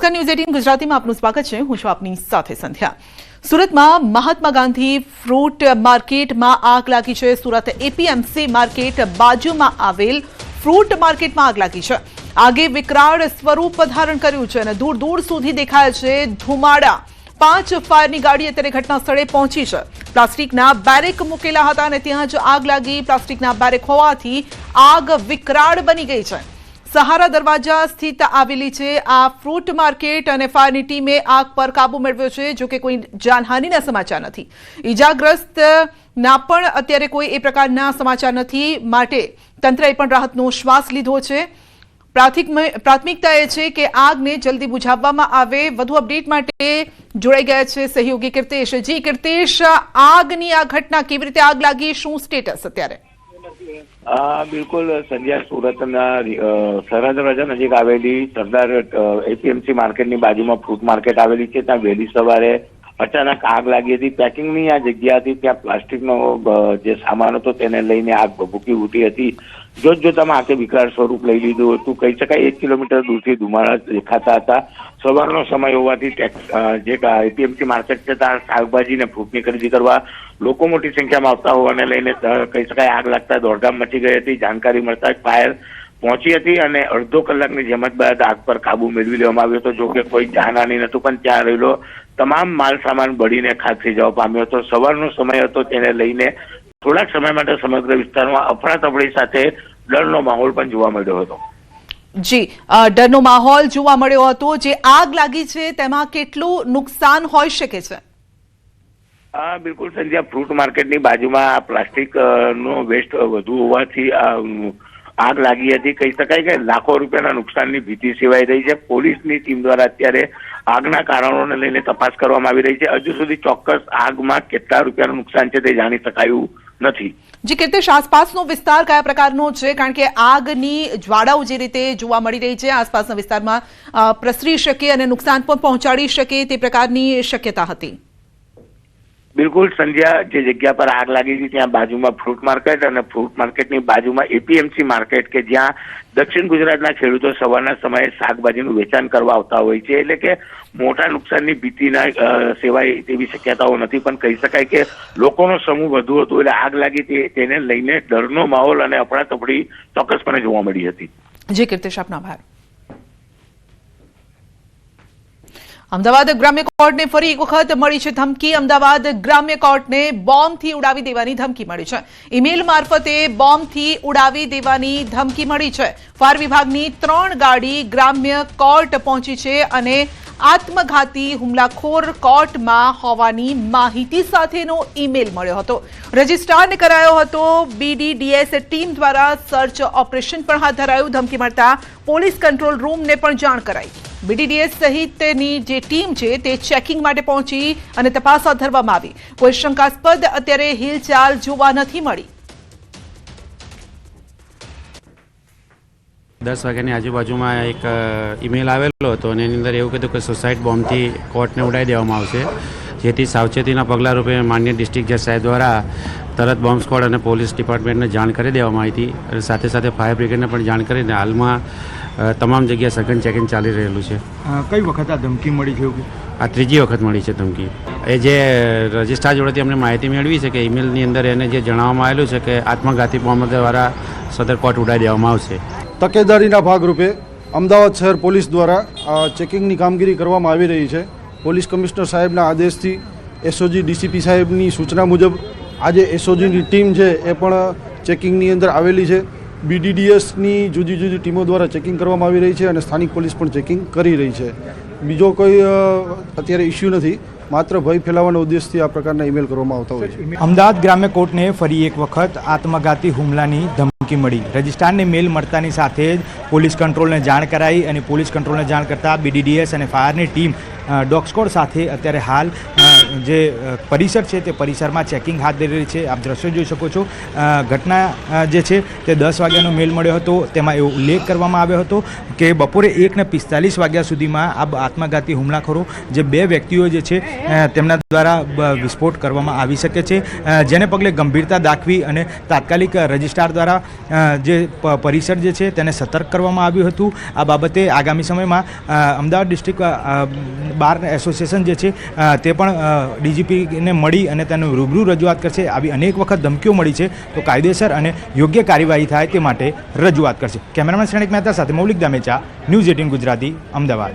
નમસ્કાર, ન્યૂઝ 18 ગુજરાતીમાં આપનું સ્વાગત છે। હું છું આપની સાથે સંધ્યા। સુરતમાં મહાત્મા ગાંધી ફ્રૂટ માર્કેટમાં આગ લાગી છે। સુરત એપીએમસી માર્કેટ બાજુમાં આવેલ ફ્રૂટ માર્કેટમાં આગ લાગી છે। આગે વિકરાળ સ્વરૂપ ધારણ કર્યું છે અને દૂર દૂર સુધી દેખાય છે ધુમાડા। 5 ફાયરની ગાડી અત્યારે ઘટના સ્થળે પહોંચી છે। પ્લાસ્ટિકના બેરેક મૂકેલા હતા અને ત્યાં જ આગ લાગી। પ્લાસ્ટિકના બેરેક હોવાથી આગ વિકરાળ બની ગઈ છે। સહારા દરવાજા સ્થિત આવેલી છે આ ફ્રૂટ માર્કેટ અને ફાયરની ટીમે આગ પર કાબુ મેળવ્યો છે। જો કે કોઈ જાનહાનિના સમાચાર નથી। ઈજાગ્રસ્તના પણ અત્યારે કોઈ એ પ્રકારના સમાચાર નથી, માટે તંત્રએ પણ રાહતનો શ્વાસ લીધો છે। પ્રાથમિકતા એ છે કે આગને જલ્દી બુઝાવવામાં આવે। વધુ અપડેટ માટે જોડાઈ ગયા છે સહયોગી કીર્તેશ। જી કીર્તેશ, આગની આ ઘટના કેવી રીતે આગ લાગી, શું સ્ટેટસ અત્યારે? બિલકુલ સંધ્યા, સુરતના સરહદ દરવાજા નજીક આવેલી સરદાર એપીએમસી માર્કેટની બાજુમાં ફ્રૂટ માર્કેટ આવેલી છે। ત્યાં વહેલી સવારે અચાનક આગ લાગી હતી। પેકિંગની આ જગ્યા હતી, ત્યાં પ્લાસ્ટિકનો જે સામાન હતો તેને લઈને આગ ભભૂકી ઉઠી હતી। જોતજોતામાં આગે વિકરાળ સ્વરૂપ લઈ લીધું હતું। કહી શકાય 1 કિલોમીટર દૂરથી ધુમાડા દેખાતા હતા। સવારનો સમય હોવાથી જે એપીએમસી માર્કેટ છે ત્યાં શાકભાજી ને ફ્રૂટની ખરીદી કરવા લોકો મોટી સંખ્યામાં આવતા હોવાને લઈને કહી શકાય આગ લાગતા દોડધામ મચી ગઈ હતી। જાણકારી મળતા ફાયર પહોંચી હતી અને અડધો કલાકની જહેમત બાદ આગ પર કાબુ મેળવી લેવામાં આવ્યો હતો। જો કે કોઈ જાનહાનિ નહોતું, પણ ત્યાં રહેલો તમામ માલ સામાન બળીને ખાક થઈ જવા પામ્યો હતો। સવારનો સમય હતો, તેને લઈને થોડાક સમય માટે સમગ્ર વિસ્તારમાં અફરાતફરી સાથે ડરનો માહોલ પણ જોવા મળ્યો હતો। જી, ડરનો માહોલ જોવા મળ્યો હતો। જે આગ લાગી છે તેમાં કેટલું નુકસાન હોઈ શકે છે? બિલકુલ સંધ્યા, ફ્રૂટ માર્કેટની બાજુમાં પ્લાસ્ટિક નો વેસ્ટ વધુ હોવાથી આગ લાગી હતી। કહી શકાય કે લાખો રૂપિયાના નુકસાનની ભીતિ સેવાઈ રહી છે। પોલીસની ટીમ દ્વારા અત્યારે આગના કારણોને લઈને તપાસ કરવામાં આવી રહી છે। હજુ સુધી ચોક્કસ આગમાં કેટલા રૂપિયાનું નુકસાન છે તે જાણી શકાયું નથી। જી કીર્તેશ, આસપાસનો વિસ્તાર કયા પ્રકારનો છે? કારણ કે આગની જ્વાળાઓ જે રીતે જોવા મળી રહી છે આસપાસના વિસ્તારમાં પ્રસરી શકે અને નુકસાન પણ પહોંચાડી શકે તે પ્રકારની શક્યતા હતી। બિલકુલ સંધ્યા, જે જગ્યા પર આગ લાગી હતી ત્યાં બાજુમાં ફ્રૂટ માર્કેટ અને ફ્રૂટ માર્કેટની બાજુમાં એપીએમસી માર્કેટ કે જ્યાં દક્ષિણ ગુજરાતના ખેડૂતો સવારના સમયે શાકભાજીનું વેચાણ કરવા આવતા હોય છે। એટલે કે મોટા નુકસાનની ભીતિના સેવાય તેવી શક્યતાઓ નથી, પણ કહી શકાય કે લોકોનો સમૂહ વધુ હતો એટલે આગ લાગી તેને લઈને ડરનો માહોલ અને અફરાતફરી ચોક્કસપણે જોવા મળી હતી। જી કીર્તેશ, આપનો આભાર। અમદાવાદ ગ્રામ્ય કોર્ટને ફરી એક વખત મળી છે ધમકી। અમદાવાદ ગ્રામ્ય કોર્ટને બોમ્બથી ઉડાવી દેવાની ધમકી મળી છે। ઈમેલ મારફતે બોમ્બથી ઉડાવી દેવાની ધમકી મળી છે। ફાયર વિભાગની 3 ગાડી ગ્રામ્ય કોર્ટ પહોંચી છે અને આત્મઘાતી હુમલાખોર કોર્ટમાં હોવાની માહિતી સાથેનો ઈમેલ મળ્યો હતો। રજિસ્ટ્રારને કરાયો હતો। BDDS ટીમ દ્વારા સર્ચ ઓપરેશન પણ હાથ ધરાયું। ધમકી મળતા પોલીસ કંટ્રોલ રૂમને પણ જાણ કરાઈ। BDDS સહિતની જે ટીમ છે તે ચેકિંગ માટે પહોંચી અને તપાસ હાથ ધરવામાં આવી। કોઈ શંકાસ્પદ અત્યારે હિલચાલ જોવા નથી મળી। 10 વાગ્યાની આજુબાજુમાં એક ઈમેલ આવેલો હતો અને એની અંદર એવું કીધું કે સુસાઇડ બોમ્બથી કોર્ટને ઉડાવી દેવામાં આવશે, જેથી સાવચેતીના પગલાં રૂપે માનનીય ડિસ્ટ્રિક્ટ જજ સાહેબ દ્વારા તરત બોમ્બ સ્ક્વોડ અને પોલીસ ડિપાર્ટમેન્ટને જાણ કરી દેવામાં આવી હતી અને સાથે સાથે ફાયર બ્રિગેડને પણ જાણ કરીને હાલમાં તમામ જગ્યાએ સઘન ચેકિંગ ચાલી રહેલું છે। કઈ વખત આ ધમકી મળી છે? આ 3જી વખત મળી છે ધમકી। એ જે રજિસ્ટ્રાર જોડેથી અમને માહિતી મેળવી છે કે ઈમેલની અંદર એને જે જણાવવામાં આવેલું છે કે આત્મઘાતી બોમ્બ દ્વારા સદર કોર્ટ ઉડાવી દેવામાં આવશે। તકેદારીના ભાગરૂપે અમદાવાદ શહેર પોલીસ દ્વારા ચેકિંગની કામગીરી કરવામાં આવી રહી છે। પોલીસ કમિશનર સાહેબના આદેશથી એસઓજી ડીસીપી સાહેબની સૂચના મુજબ આજે એસઓજીની ટીમ છે એ પણ ચેકિંગની અંદર આવેલી છે। BDDSની જુદી જુદી ટીમો દ્વારા ચેકિંગ કરવામાં આવી રહી છે અને સ્થાનિક પોલીસ પણ ચેકિંગ કરી રહી છે। બીજો કોઈ અત્યારે ઇસ્યુ નથી, માત્ર ભય ફેલાવવાના ઉદ્દેશથી આ પ્રકારના ઈમેલ કરવામાં આવતા હોય છે। અમદાવાદ ગ્રામ્ય કોર્ટને ફરી એક વખત આત્મઘાતી હુમલાની ધમકી મળી। રજિસ્ટ્રારને મેલ મળતાની સાથે જ પોલીસ કંટ્રોલને જાણ કરાઈ અને પોલીસ કંટ્રોલને જાણ કરતાં BDDS અને ફાયરની ટીમ ડોગ સ્ક્વોડ સાથે અત્યારે હાલ જે પરિસર છે તે પરિસરમાં ચેકિંગ હાથ ધરી રહી છે. આપ દ્રશ્યો જોઈ શકો છો. ઘટના જે છે તે 10 વાગ્યાનો મેલ મળ્યો હતો. તેમાં એવો ઉલ્લેખ કરવામાં આવ્યો હતો કે બપોરે 1:45 વાગ્યા સુધીમાં આ આત્મઘાતી હુમલાખોરો જે 2 વ્યક્તિઓ જે છે તેમના દ્વારા વિસ્ફોટ કરવામાં આવી શકે છે, જેને પગલે ગંભીરતા દાખવી અને તાત્કાલિક રજિસ્ટ્રાર દ્વારા જે પરિસર જે છે તેને સતર્ક કરવામાં આવ્યું હતું. આ બાબતે આગામી સમયમાં અમદાવાદ ડિસ્ટ્રિક્ટ બાર એસોસિએશન જે છે તે પણ ડીજીપીને મળી અને તેનું રૂબરૂ રજૂઆત કરશે. આવી અનેક વખત ધમકીઓ મળી છે તો કાયદેસર અને યોગ્ય કાર્યવાહી થાય તે માટે રજૂઆત કરશે. કેમેરામેન શ્રેણિક મહેતા સાથે મૌલિક દામેચા, ન્યૂઝ 18 ગુજરાતી, અમદાવાદ.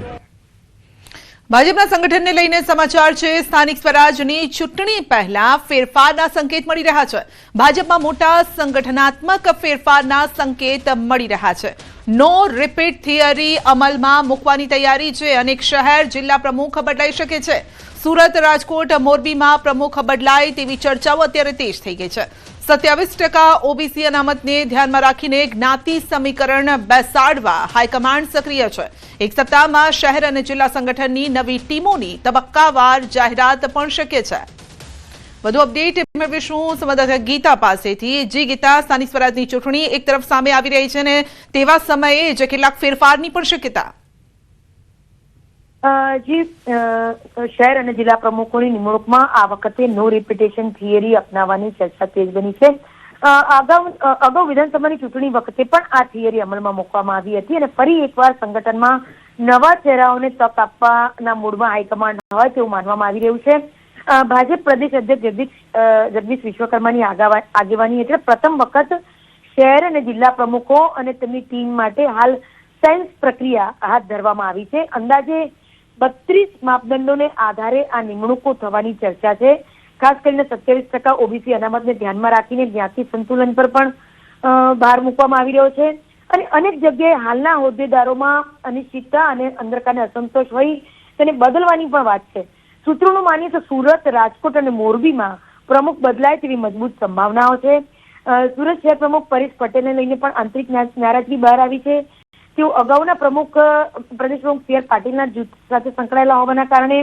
ભાજપના સંગઠનને લઈને સમાચાર છે. સ્થાનિક સ્વરાજની ચૂંટણી પહેલા ફેરફારના સંકેત મળી રહ્યા છે. ભાજપમાં મોટા સંગઠનાત્મક ફેરફારના સંકેત મળી રહ્યા છે. નો રિપીટ થિયરી અમલમાં મૂકવાની તૈયારી છે. અનેક શહેર જિલ્લા પ્રમુખ બદલાઈ શકે છે. સુરત, રાજકોટ, મોરબીમાં પ્રમુખ બદલાય તેવી ચર્ચાઓ અત્યારે તેજ થઈ ગઈ છે. 27% ઓબીસી અનામતને ધ્યાનમાં રાખીને જ્ઞાતિ સમીકરણ બેસાડવા હાઈકમાન્ડ સક્રિય છે. એક સપ્તાહમાં શહેર અને જિલ્લા સંગઠનની નવી ટીમોની તબક્કાવાર જાહેરાત પણ શક્ય છે. વધુ અપડેટ મેળવીશું સંવાદદાતા ગીતા પાસેથી. જી ગીતા, સ્થાનિક સ્વરાજની ચૂંટણી એક તરફ સામે આવી રહી છે ને તેવા સમયે જે કેટલાક ફેરફારની પણ શક્યતા. જી, શહેર અને જિલ્લા પ્રમુખોની નિમણૂકમાં આ વખતે નો રિપીટેશન થિયરી અપનાવવાની ચર્ચા તેજ બની છે. અગાઉ વિધાનસભાની ચૂંટણી વખતે પણ આ થિયરી અમલમાં મૂકવામાં આવી હતી અને ફરી એકવાર સંગઠનમાં નવા ચહેરાઓને તક આપવાના મૂડમાં હાઈકમાન્ડ હોય તેવું માનવામાં આવી રહ્યું છે. ભાજપ પ્રદેશ અધ્યક્ષ જગદીશ વિશ્વકર્માની આગેવાની હેઠળ પ્રથમ વખત શહેર અને જિલ્લા પ્રમુખો અને તેમની ટીમ માટે હાલ સેન્સ પ્રક્રિયા હાથ ધરવામાં આવી છે. અંદાજે 32 માપદંડોને આધારે આ નિમણૂકો થવાની ચર્ચા છે. ખાસ કરીને 27% ઓબીસી અનામતને ધ્યાનમાં રાખીને જ્ઞાતિ સંતુલન પર પણ ભાર મૂકવામાં આવી રહ્યો છે અને અનેક જગ્યાએ હાલના હોદ્દેદારોમાં અનિશ્ચિતતા અને અંદરકાને અસંતોષ હોય તેને બદલવાની પણ વાત છે. સૂત્રોનું માનીએ તો સુરત, રાજકોટ અને મોરબીમાં પ્રમુખ બદલાય તેવી મજબૂત સંભાવનાઓ છે. સુરત શહેર પ્રમુખ પરેશ પટેલને લઈને પણ આંતરિક નારાજગી બહાર આવી છે. તેઓ અગાઉના પ્રદેશ પ્રમુખ સી આર પાટીલના જૂથ સાથે સંકળાયેલા હોવાના કારણે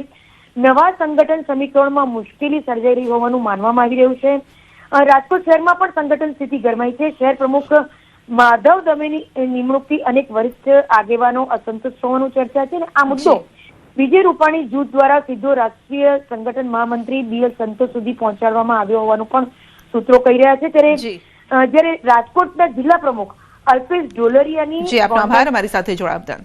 નવા સંગઠન સમીકરણમાં મુશ્કેલી સર્જાઈ રહી હોવાનું માનવામાં આવી રહ્યું છે. રાજકોટ શહેરમાં પણ સંગઠન સ્થિતિ ગરમાઈ છે. શહેર પ્રમુખ માધવ દમેની નિમણૂકથી અનેક વરિષ્ઠ આગેવાનો અસંતુષ્ટ હોવાનું ચર્ચા છે અને આ મુદ્દો વિજય રૂપાણી જૂથ દ્વારા સીધો રાષ્ટ્રીય સંગઠન મહામંત્રી BL સંતોષ સુધી પહોંચાડવામાં આવ્યો હોવાનું પણ સૂત્રો કહી રહ્યા છે. જ્યારે રાજકોટના જિલ્લા પ્રમુખ અલ્પેશ ઢોલરિયાની આભાર અમારી સાથે જોડાવા.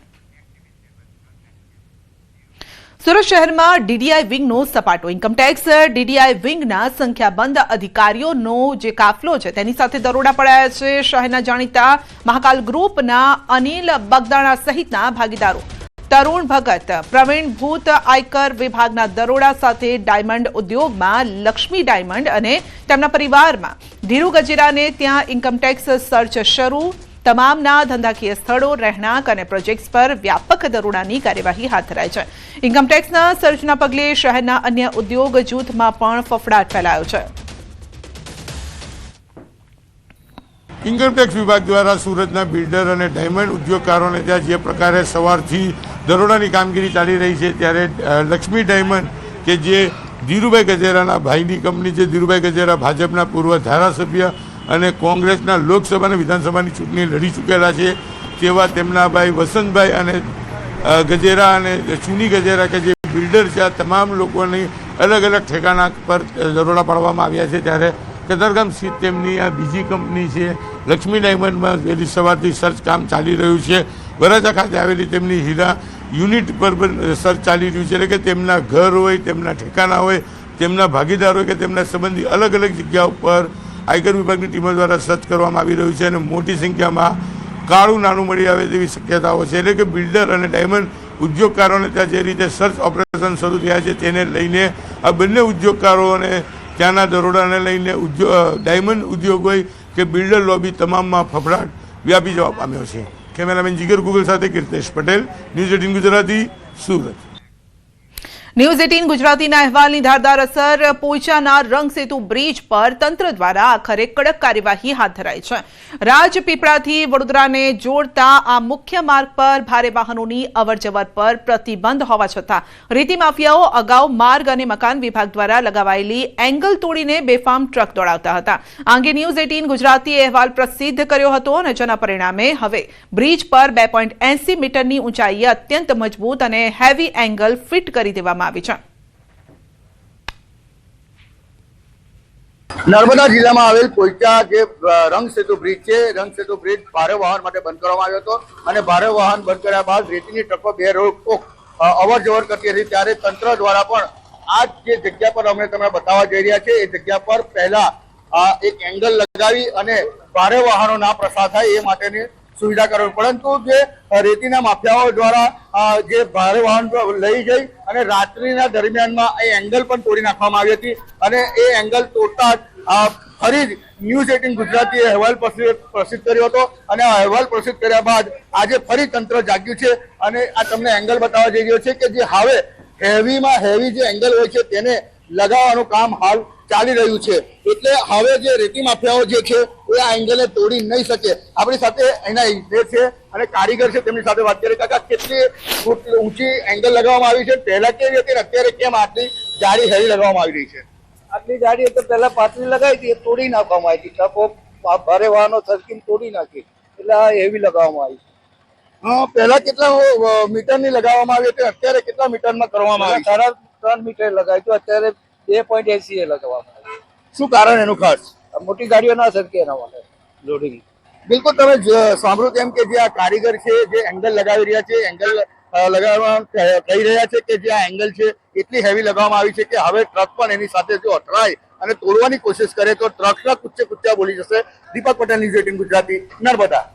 સુરત શહેરમાં ડીડીઆઈ વિંગનો સપાટો. ઇન્કમટેક્સ ડીડીઆઈ વિંગના સંખ્યાબંધ અધિકારીઓનો જે કાફલો છે તેની સાથે દરોડા પડાયા છે. શહેરના જાણીતા મહાકાલ ગ્રુપના અનિલ બગદાણા સહિતના ભાગીદારો તરુણ ભગત, પ્રવીણ ભૂત આયકર વિભાગના દરોડા સાથે ડાયમંડ ઉદ્યોગમાં લક્ષ્મી ડાયમંડ અને તેમના પરિવારમાં ધીરુ ગજેરાને ત્યાં ઇન્કમટેક્સ સર્ચ શરૂ. તમામના ધંધાકીય સ્થળો, રહેણાંક અને પ્રોજેક્ટ્સ પર વ્યાપક દરોડાની કાર્યવાહી હાથ ધરાઈ છે. ઇન્કમટેક્સના સર્ચના પગલે શહેરના અન્ય ઉદ્યોગ જૂથમાં પણ ફફડાટ ફેલાયો છે. ઇન્કમટેક્સ વિભાગ દ્વારા સુરતના બિલ્ડર અને ડાયમંડ ઉદ્યોગકારોને ત્યાં જે પ્રકારે સવારથી દરોડાની કામગીરી ચાલી રહી છે ત્યારે લક્ષ્મી ડાયમંડ કે જે ધીરુભાઈ ગજેરાના ભાઈની કંપની છે. ધીરુભાઈ ગજેરા ભાજપના પૂર્વ ધારાસભ્ય અને કોંગ્રેસના લોકસભા અને વિધાનસભાની ચૂંટણી લડી ચૂકેલા છે તેવા તેમના ભાઈ વસંતભાઈ અને ગજેરા અને ચુની ગજેરા કે જે બિલ્ડર છે આ તમામ લોકોની અલગ અલગ ઠેકાણા પર દરોડા પાડવામાં આવ્યા છે. ત્યારે કતારગામ સ્થિત તેમની આ બીજી કંપની છે લક્ષ્મી ડાયમંડમાં વહેલી સવારથી સર્ચ કામ ચાલી રહ્યું છે. વરાછા ખાતે આવેલી તેમની હીરા યુનિટ પર પણ સર્ચ ચાલી રહ્યું છે. એટલે કે તેમના ઘર હોય, તેમના ઠેકાણા હોય, તેમના ભાગીદાર હોય કે તેમના સંબંધી અલગ અલગ જગ્યાઓ પર આયકર વિભાગની ટીમો દ્વારા સર્ચ કરવામાં આવી રહ્યું છે અને મોટી સંખ્યામાં કાળું નાણું મળી આવે તેવી શક્યતાઓ છે. એટલે કે બિલ્ડર અને ડાયમંડ ઉદ્યોગકારોને ત્યાં જે રીતે સર્ચ ઓપરેશન શરૂ થયા છે તેને લઈને આ બંને ઉદ્યોગકારોને ત્યાંના દરોડાને લઈને ડાયમંડ ઉદ્યોગ હોય કે બિલ્ડર લોબી તમામમાં ફફડાટ વ્યાપી જવા પામ્યો છે. કેમેરામેન જીગર ગુગલ સાથે કીર્તેશ પટેલ, ન્યૂઝ 18 ગુજરાતી, સુરત. ન્યૂઝ 18 ગુજરાતીના અહેવાલની ધારદાર અસર પોઈચાના રંગસેતુ બ્રિજ પર તંત્ર દ્વારા આખરે કડક કાર્યવાહી હાથ ધરાઈ છે। રાજપીપળાથી વડોદરાને જોડતા આ મુખ્ય માર્ગ પર ભારે વાહનોની અવરજવર પર પ્રતિબંધ હોવા છતાં રેતી માફિયાઓ અગાઉ માર્ગ અને મકાન વિભાગ દ્વારા લગાવાયેલી એંગલ તોડીને બેફામ ટ્રક દોડાવતા હતા। આ અંગે ન્યૂઝ 18 ગુજરાતી અહેવાલ પ્રસિદ્ધ કર્યો હતો અને જેના પરિણામે હવે બ્રિજ પર 2.80 મીટરની ઊંચાઈએ અત્યંત મજબૂત અને હેવી એંગલ ફિટ કરી દેવામાં નર્મદા જિલ્લામાં આવેલ પોઈચા જે રંગસેતુ બ્રિજ છે, રંગસેતુ બ્રિજ ભારે વાહન માટે બંધ કરવામાં આવ્યો હતો અને ભારે વાહન બંધ કર્યા બાદ રેતીની ટ્રકો બે રોકટોક અવર જવર કરતી હતી। ત્યારે તંત્ર દ્વારા પણ આ જે જગ્યા પર અમે તમને બતાવવા જઈ રહ્યા છે એ જગ્યા પર પહેલા એક એંગલ લગાવી અને ભારે વાહનો ના પ્રસાર થાય એ માટેની સુવિધા કરવી, પરંતુ જે રેતીના માફિયાઓ દ્વારા જે ભારે વાહન લઈ જઈ અને રાત્રિના દરમિયાનમાં એ એંગલ પણ તોડી નાખવામાં આવી હતી અને એ એંગલ તોડતા ફરી ન્યૂઝ 18 ગુજરાતીએ અહેવાલ પ્રસિદ્ધ કર્યો હતો અને આ અહેવાલ પ્રસિદ્ધ કર્યા બાદ આજે ફરી તંત્ર જાગ્યું છે અને આ તમને એંગલ બતાવવા જઈ રહ્યો છે કે જે હવે હેવીમાં હેવી જે એંગલ હોય છે તેને લગાવવાનું કામ હાલ ચાલી રહ્યું છે। એટલે હવે જે રેતી માફિયાઓ જે છે એ આ એંગલને તોડી નહીં શકે। આપણી સાથે એના ઇજનેર છે અને કારીગર છે, તેમની સાથે વાત કરીએ। કાકા, કેટલી ફૂટ ઊંચી એંગલ લગાવવામાં આવી છે, પહેલા કેવી હતી અત્યારે કેમ આટલી જાડી હેવી લગાવવામાં આવી રહી છે? આટલી જાડી તો પહેલા પાતળી લગાવી હતી, એ તોડી નાખવામાં આવી હતી। ટ્રકો ભારે વાહનો સરકીને તોડી નાખી એટલે આ હેવી લગાવવામાં આવી છે। પહેલા કેટલા મીટરની લગાવવામાં આવી હતી, અત્યારે કેટલા મીટરમાં કરવામાં આવી? 3.5 મીટર લગાવી તો અત્યારે 2.80 લગાવવામાં આવી। શું કારણ એનું ખાસ? મોટી ગાડીઓ ના સરકે એના માટે લોડિંગ। બિલકુલ, તમે સાંભળ્યું તેમ કે જે આ કારીગર છે જે એંગલ લગાવી રહ્યા છે, એંગલ લગાવવા કહી રહ્યા છે કે જે આ એંગલ છે એટલી હેવી લગાવવામાં આવી છે કે હવે ટ્રક પણ એની સાથે જો અથડાય અને તોડવાની કોશિશ કરે તો ટ્રકના કુચ્ચા બોલી જશે। દીપક પટેલ, ન્યૂઝ 18 ગુજરાતી, નર્મદા।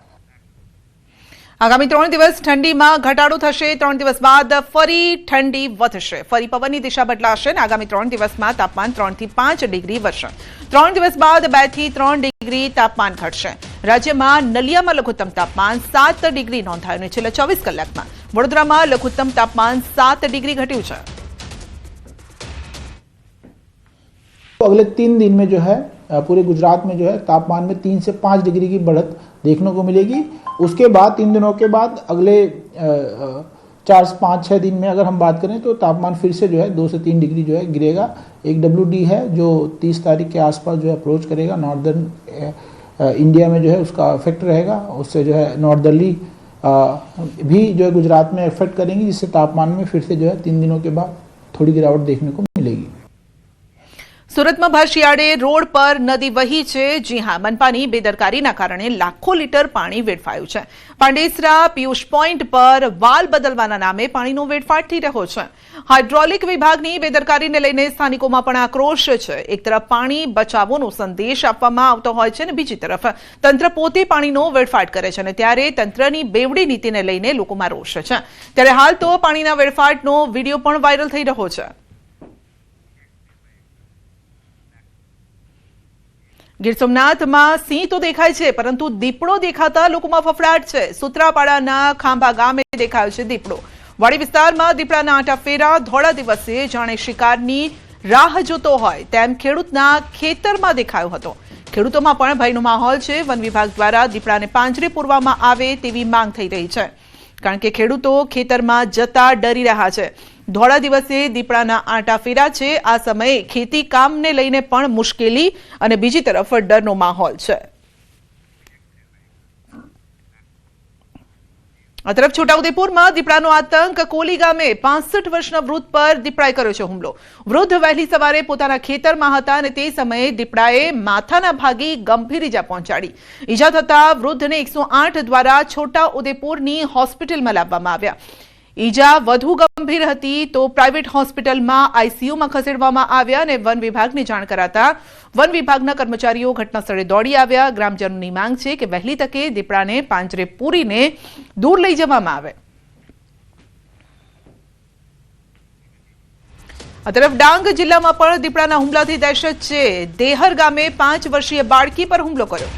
આગામી 3 દિવસ ઠંડીમાં ઘટાડો થશે। 3 દિવસ બાદ ફરી ઠંડી વધશે, ફરી પવનની દિશા બદલાશે અને આગામી 3 દિવસમાં તાપમાન 3 થી 5 ડિગ્રી વધશે। 3 દિવસ બાદ 2 થી 3 ડિગ્રી તાપમાન ઘટશે। રાજ્યમાં નલિયામાં લઘુત્તમ તાપમાન 7 ડિગ્રી નોંધાયું અને છેલ્લા 24 કલાકમાં વડોદરામાં લઘુત્તમ તાપમાન 7 ડિગ્રી ઘટ્યું છે। अगले 3 दिन में जो है पूरे गुजरात में जो है तापमान में 3 से 5 डिग्री की बढ़त देखने को मिलेगी। उसके बाद 3 दिनों के बाद अगले 4 से 5-6 दिन में अगर हम बात करें तो तापमान फिर से जो है 2 से 3 डिग्री जो है गिरेगा। एक WD है जो 30 तारीख के आसपास जो है अप्रोच करेगा, नॉर्दर्न इंडिया में जो है उसका इफेक्ट रहेगा। उससे जो है नॉर्दर्ली भी जो है गुजरात में इफेक्ट करेंगी, जिससे तापमान में फिर से जो है 3 दिनों के बाद थोड़ी गिरावट देखने को मिलेगी। સુરતમાં ભર શિયાળે રોડ પર નદી વહી છે। જી હા, મનપાની બેદરકારીના કારણે લાખો લીટર પાણી વેડફાયું છે। પાંડેસરા પિયુષ પોઈન્ટ પર વાલ બદલવાના નામે પાણીનો વેડફાટ થઈ રહ્યો છે। હાઇડ્રોલિક વિભાગની બેદરકારીને લઈને સ્થાનિકોમાં પણ આક્રોશ છે। એક તરફ પાણી બચાવોનો સંદેશ આપવામાં આવતો હોય છે અને બીજી તરફ તંત્ર પોતે પાણીનો વેડફાટ કરે છે અને ત્યારે તંત્રની બેવડી નીતિને લઈને લોકોમાં રોષ છે। ત્યારે હાલ તો પાણીના વેડફાટનો વિડીયો પણ વાયરલ થઈ રહ્યો છે। ગીર સોમનાથમાં સિંહ તો દેખાય છે, પરંતુ દીપડો દેખાતા લોકોમાં ફફડાટ છે। સુત્રાપાડાના ખાંભા ગામે દેખાયો છે દીપડો। વાડી વિસ્તારમાં દીપડાના આંટા ફેરા ધોળા દિવસે જાણે શિકારની રાહ જોતો હોય તેમ ખેડૂતના ખેતરમાં દેખાયો હતો। ખેડૂતોમાં પણ ભયનો માહોલ છે। વન વિભાગ દ્વારા દીપડાને પાંજરે પૂરવામાં આવે તેવી માંગ થઈ રહી છે, કારણ કે ખેડૂતો ખેતરમાં જતા ડરી રહ્યા છે। ધોળા દિવસે દીપડાના આંટા ફેરા છે। આ સમયે ખેતી કામને લઈને પણ મુશ્કેલી અને બીજી તરફ ડરનો માહોલ છે। આ તરફ છોટાઉદેપુરમાં દીપડાનો આતંક। કોલી ગામે 65 વર્ષના વૃદ્ધ પર દીપડાએ કર્યો છે હુમલો। વૃદ્ધ વહેલી સવારે પોતાના ખેતરમાં હતા અને તે સમયે દીપડાએ માથાના ભાગે ગંભીર ઈજા પહોંચાડી। ઈજા થતા વૃદ્ધને 108 દ્વારા છોટાઉદેપુરની હોસ્પિટલમાં લાવવામાં આવ્યા। ઈજા વધુ ગંભીર હતી તો પ્રાઇવેટ હોસ્પિટલમાં આઈસીયુમાં ખસેડવામાં આવ્યા અને વન વિભાગને જાણ કરાતા વન વિભાગના કર્મચારીઓ ઘટના સ્થળે દોડી આવ્યા। ગ્રામજનોની માંગ છે કે વહેલી તકે દીપડાને પાંજરે પૂરીને દૂર લઈ જવામાં આવે। આ તરફ ડાંગ જિલ્લામાં પણ દીપડાના હુમલાથી દહેશત છે। દેહર ગામે 5 વર્ષીય બાળકી પર હુમલો કર્યો।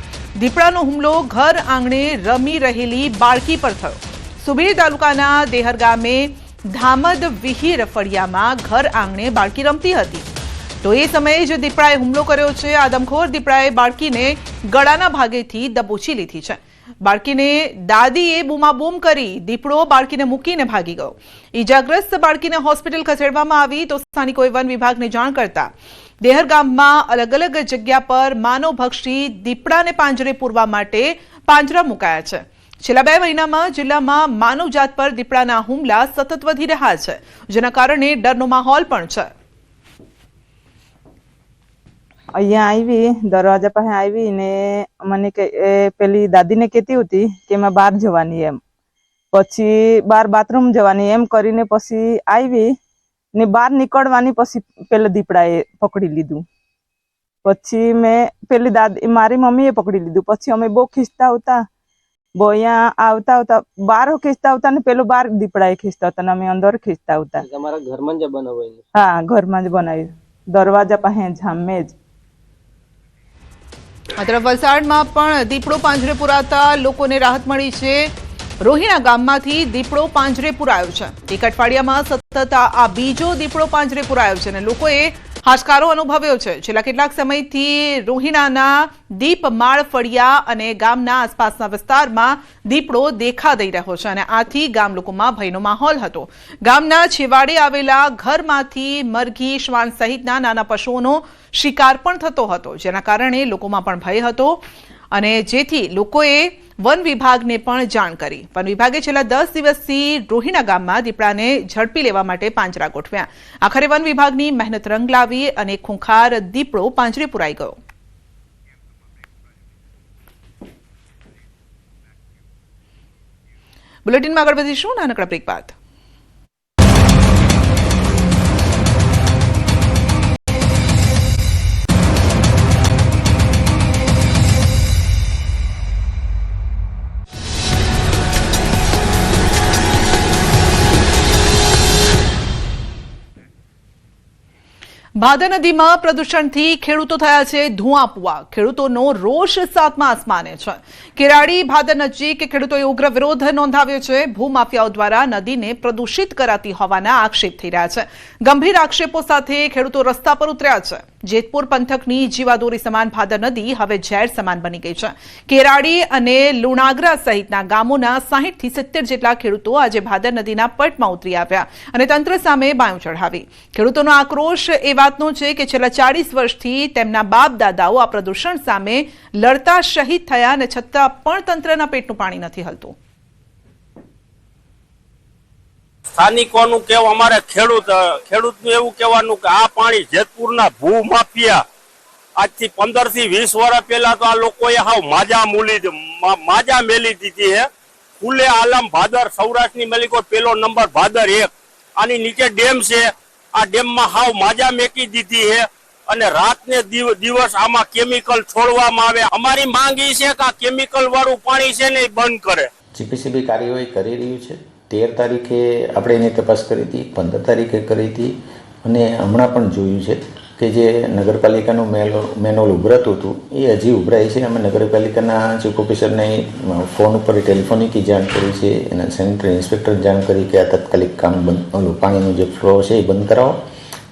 દીપડાનો હુમલો ઘર આંગણે રમી રહેલી બાળકી પર થયો। સુબીર તાલુકાના દેહર ગામે ધામદ વિહીર ફળિયામાં ઘર આંગણે બાળકી રમતી હતી તો એ સમયે જ દીપડાએ હુમલો કર્યો છે. આદમખોર દીપડાએ બાળકીને ગળાના ભાગેથી દબોચી લીધી છે. બાળકીને દાદીએ બૂમાબૂમ કરી દીપડો બાળકીને મૂકીને ભાગી ગયો. ઈજાગ્રસ્ત બાળકીને હોસ્પિટલ ખસેડવામાં આવી તો સ્થાનિકોએ વન વિભાગને જાણ કરતા દેહર ગામમાં અલગ અલગ જગ્યા પર માનવભક્ષી દીપડાને પાંજરે પૂરવા માટે પાંજરા મુકાયા છે. છેલ્લા 2 મહિનામાં જિલ્લામાં માનવજાત પર દીપડાના હુમલા સતત વધી રહ્યા છે, જેના કારણે ડરનો માહોલ પણ છે. અહીંયા આવી દરવાજા પાસે આવી ને મને પેલી દાદીને કહેતી હતી કે મેં બહાર જવાની એમ, પછી બહાર બાથરૂમ જવાની એમ કરીને પછી આવી ને બહાર નીકળવાની પછી પેલા દીપડાએ પકડી લીધું. પછી મેં પેલી દાદી મારી મમ્મીએ પકડી લીધું. પછી અમે બહુ ખીચતા હતા, બહુ અહીંયા આવતા હતા, બહાર ખીચતા હતા ને પેલું બહાર દીપડાએ ખીચતા હતા ને અમે અંદર ખીચતા હતા. તમારા ઘરમાં જ બનાવ્યું? હા, ઘરમાં જ બનાવ્યું, દરવાજા પાસે જામે જ. આ તરફ વલસાડમાં પણ દીપડો પાંજરે પુરાતા લોકોને રાહત મળી છે. રોહિણા ગામમાંથી દીપડો પાંજરે પુરાયો છે. એક અઠવાડિયામાં સતત આ બીજો દીપડો પાંજરે પુરાયો છે અને લોકોએ હાશકારો અનુભવ્યો છે. છેલ્લા કેટલાક સમયથી રોહિણાના દીપમાળ ફળિયા અને ગામના આસપાસના વિસ્તારમાં દીપડો દેખા દઈ રહ્યો છે અને આથી ગામ લોકોમાં ભયનો માહોલ હતો. ગામના છેવાડે આવેલા ઘરમાંથી મરઘી, શ્વાન સહિતના નાના પશુઓનો શિકાર પણ થતો હતો, જેના કારણે લોકોમાં પણ ભય હતો અને જેથી લોકોએ વન વિભાગને પણ જાણ કરી. વન વિભાગે છેલ્લા 10 દિવસથી રોહિણા ગામમાં દીપડાને ઝડપી લેવા માટે પાંજરા ગોઠવ્યા. આખરે વન વિભાગની મહેનત રંગ લાવી અને ખૂંખાર દીપડો પાંજરે પુરાઈ ગયો. બુલેટિનમાં આગળ વધીશું નાનકડા બ્રેક બાદ. ભાદર નદીમાં પ્રદૂષણથી ખેડૂતો થયા છે ધુઆપુઆ. ખેડૂતોનો રોષ 7મા આસમાને છે. કેરાડી ભાદર નજીક ખેડૂતોએ ઉગ્ર વિરોધ નોંધાવ્યો છે. ભૂમાફિયાઓ દ્વારા નદીને પ્રદૂષિત કરાતી હોવાના આક્ષેપ થઈ રહ્યા છે. ગંભીર આક્ષેપો સાથે ખેડૂતો રસ્તા પર ઉતર્યા છે. જેતપુર પંથકની જીવાદોરી સમાન ભાદર નદી હવે ઝેર સમાન બની ગઈ છે. કેરાડી અને લુણાગરા સહિતના ગામોના 60 થી 70 જેટલા ખેડૂતો આજે ભાદર નદીના પટમાં ઉતરી આવ્યા અને તંત્ર સામે બાયું ચઢાવી. ખેડૂતોનો આક્રોશ એ વાતનો છે કે છેલ્લા 40 વર્ષથી તેમના બાપ દાદાઓ આ પ્રદૂષણ સામે લડતા શહીદ થયા અને છતાં પણ તંત્રના પેટનું પાણી નથી હલતું. સ્થાનિકોનું કેવું, અમારે ખેડૂતનું એવું કહેવાનું કે આ પાણી જેતપુરના ભૂમાફિયા આજથી 15 થી 20 વર્ષ પહેલા તો આ લોકોએ હાવ માજા મેલી દીધી છે. ખુલ્લે આલમ ભાદર સૌરાષ્ટ્રની મલિકો પેલો નંબર ભાદર 1, આની નીચે ડેમ છે. આ ડેમમાં હાવ માજા મેકી દીધી છે અને રાત ને દિવસ આમાં કેમિકલ છોડવામાં આવે. અમારી માંગ એ છે કે આ કેમિકલ વાળું પાણી છે ને એ બંધ કરે. જીપીસીબી કાર્યવાહી કરી રહ્યું છે. 13 તારીખે આપણે એની તપાસ કરી હતી, 15 તારીખે કરી હતી અને હમણાં પણ જોયું છે કે જે નગરપાલિકાનું મેનોલ ઉભરાતું હતું એ હજી ઉભરાય છે. અમે નગરપાલિકાના ચીફ ઓફિસરને ફોન ઉપર ટેલિફોનિક જાણ કરી છે, એના સેનિટરી ઇન્સ્પેક્ટર જાણ કરી કે આ તાત્કાલિક કામ બંધ, પાણીનો જે ફ્લો છે એ બંધ કરાવો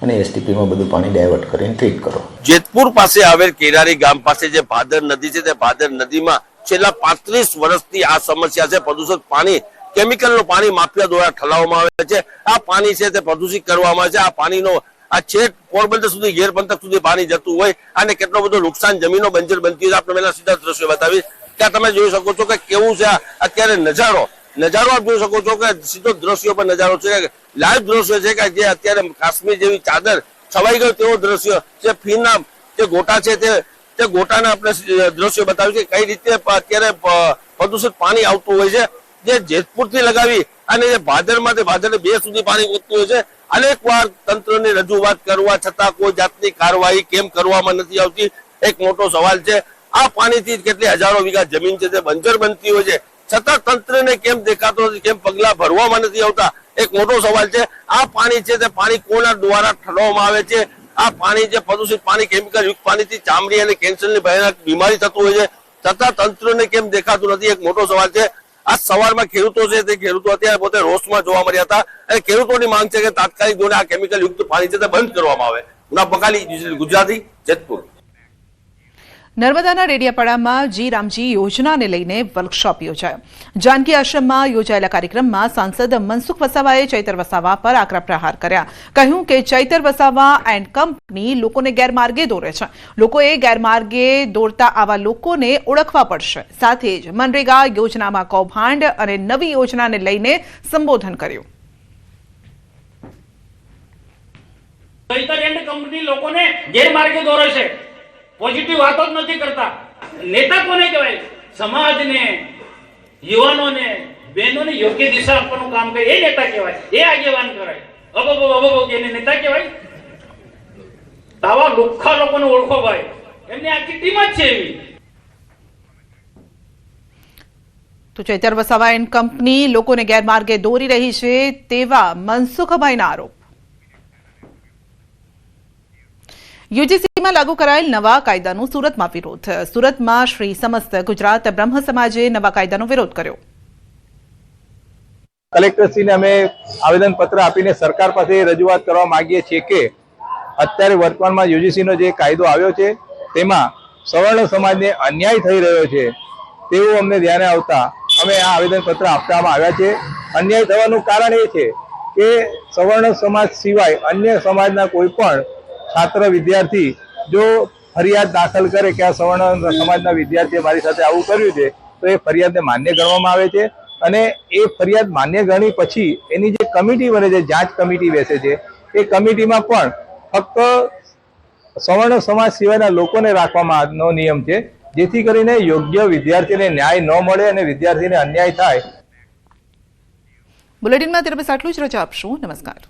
અને એસટીપીમાં બધું પાણી ડાયવર્ટ કરીને ટ્રીટ કરો. જેતપુર પાસે આવેલ કેરારી ગામ પાસે જે ભાદર નદી છે તે ભાદર નદીમાં છેલ્લા 35 વર્ષથી આ સમસ્યા છે. પ્રદૂષિત પાણી, કેમિકલનું પાણી માફિયા દ્વારા ઠલાવવામાં આવે છે. આ પાણી છે તે પ્રદૂષિત કરવામાં આવે છે. આ પાણીનો આ છેક પોરબંદર સુધી, ગેર પંથક સુધી પાણી જતું હોય અને કેટલો બધો નુકસાન, જમીનો બંજર બનતી હોય. આપણે પહેલા સીધા દ્રશ્યો બતાવીશ. ત્યાં તમે જોઈ શકો છો કે કેવું છે અત્યારે નજારો આપ જોઈ શકો છો કે સીધો દ્રશ્યો પર નજારો છે, લાઈવ દ્રશ્યો છે કે જે અત્યારે કાશ્મીર જેવી ચાદર છવાઈ ગયો તેવો દ્રશ્ય છે. ફીના જે ગોટા છે તે ગોટાના આપણે દ્રશ્યો બતાવ્યું કે કઈ રીતે અત્યારે પ્રદૂષિત પાણી આવતું હોય છે, જે જેતપુર થી લગાવી અને જે ભાદરમાંથી ભાદર 2 સુધી પાણી વધતું હોય છે. અનેક વાર તંત્રની રજૂઆત કરવા છતાં કોઈ જાતની કાર્યવાહી કેમ કરવામાં નથી આવતી, એક મોટો સવાલ છે. આ પાણીથી કેટલી હજારો વીઘા જમીન છે તે બંજર બનતી હોય છે, છતાં તંત્રને કેમ દેખાતો નથી, કેમ પગલા ભરવામાં નથી આવતા, એક મોટો સવાલ છે. આ પાણી છે તે પાણી કોના દ્વારા ઠલવવામાં આવે છે? આ પાણી જે પ્રદૂષિત પાણી, કેમિકલ યુક્ત પાણીથી ચામડી અને કેન્સરની ભયાનક બીમારી થતું હોય છે, છતાં તંત્રને કેમ દેખાતું નથી, એક મોટો સવાલ છે. આ સવારમાં ખેડૂતો છે તે ખેડૂતો અત્યારે પોતે રોષમાં જોવા મળ્યા હતા અને ખેડૂતોની માંગ છે કે તાત્કાલિક ધોરણે આ કેમિકલ યુક્ત પાણી છે તે બંધ કરવામાં આવે. મુનાફ બકાલી, ગુજરાતી, જેતપુર. નર્મદાના ડેડિયાપાડામાં જી રામજી યોજનાને લઈને વર્કશોપ યોજાયો. જાનકી આશ્રમમાં યોજાયેલા કાર્યક્રમમાં સાંસદ મનસુખ વસાવાએ ચૈતર વસાવા પર આકરા પ્રહાર કર્યા. કહ્યું કે ચૈતર વસાવા એન્ડ કંપની લોકોને ગેરમાર્ગે દોરે છે. લોકોએ ગેરમાર્ગે દોરતા આવા લોકોને ઓળખવા પડશે. સાથે જ મનરેગા યોજનામાં કૌભાંડ અને નવી યોજનાને લઈને સંબોધન કર્યું. ચૈતર એન્ડ કંપની લોકોને ગેરમાર્ગે દોરે છે. પોઝિટિવ વાતો જ નથી કરતા. નેતા કોને કહેવાય? સમાજને, યુવાનોને, બહેનોને યોગ્ય દિશા આપવાનું કામ કરે એ નેતા કહેવાય, એ આગેવાન કરાય. અબો એને નેતા કહેવાય? આવા લુખ્ખા લોકોને ઓળખો ભાઈ, એમની આખી ટીમ જ છે એવી. તો ચૈતર વસાવા એન્ડ કંપની લોકોને ગેરમાર્ગે દોરી રહી છે તેવા મનસુખભાઈના આરોપ. યુજીસીમાં લાગુ કરાયેલ નવા કાયદાનો સુરતમાં વિરોધ. સુરતમાં શ્રી સમસ્ત ગુજરાત બ્રહ્મ સમાજે નવા કાયદાનો વિરોધ કર્યો. કલેક્ટરશ્રીને અમે આવેદનપત્ર આપીને સરકાર પાસે રજૂઆત કરવા માંગીએ છીએ કે અત્યારે વર્તમાનમાં યુજીસીનો જે કાયદો આવ્યો છે તેમાં સવર્ણ સમાજને અન્યાય થઈ રહ્યો છે તેવું અમને ધ્યાને આવતા અમે આ આવેદનપત્ર આપવામાં આવ્યા છે. અન્યાય થવાનું કારણ એ છે કે સવર્ણ સમાજ સિવાય અન્ય સમાજના કોઈ પણ છાત્ર વિદ્યાર્થી જો ફરિયાદ દાખલ કરે કે આ સવર્ણ સમાજના વિદ્યાર્થીએ મારી સાથે આવું કર્યું છે તો એ ફરિયાદને માન્ય ગણવામાં આવે છે અને એ ફરિયાદ માન્ય ગણી પછી એની જે કમિટી બને છે, જાંચ કમિટી બેસે છે, એ કમિટીમાં પણ ફક્ત સવર્ણ સમાજ સિવાયના લોકોને રાખવાનો નિયમ છે, જેથી કરીને યોગ્ય વિદ્યાર્થીને ન્યાય ન મળે અને વિદ્યાર્થીને અન્યાય થાય. બુલેટિનમાં ત્યારે બસ આટલું જ. રજા આપશું. નમસ્કાર.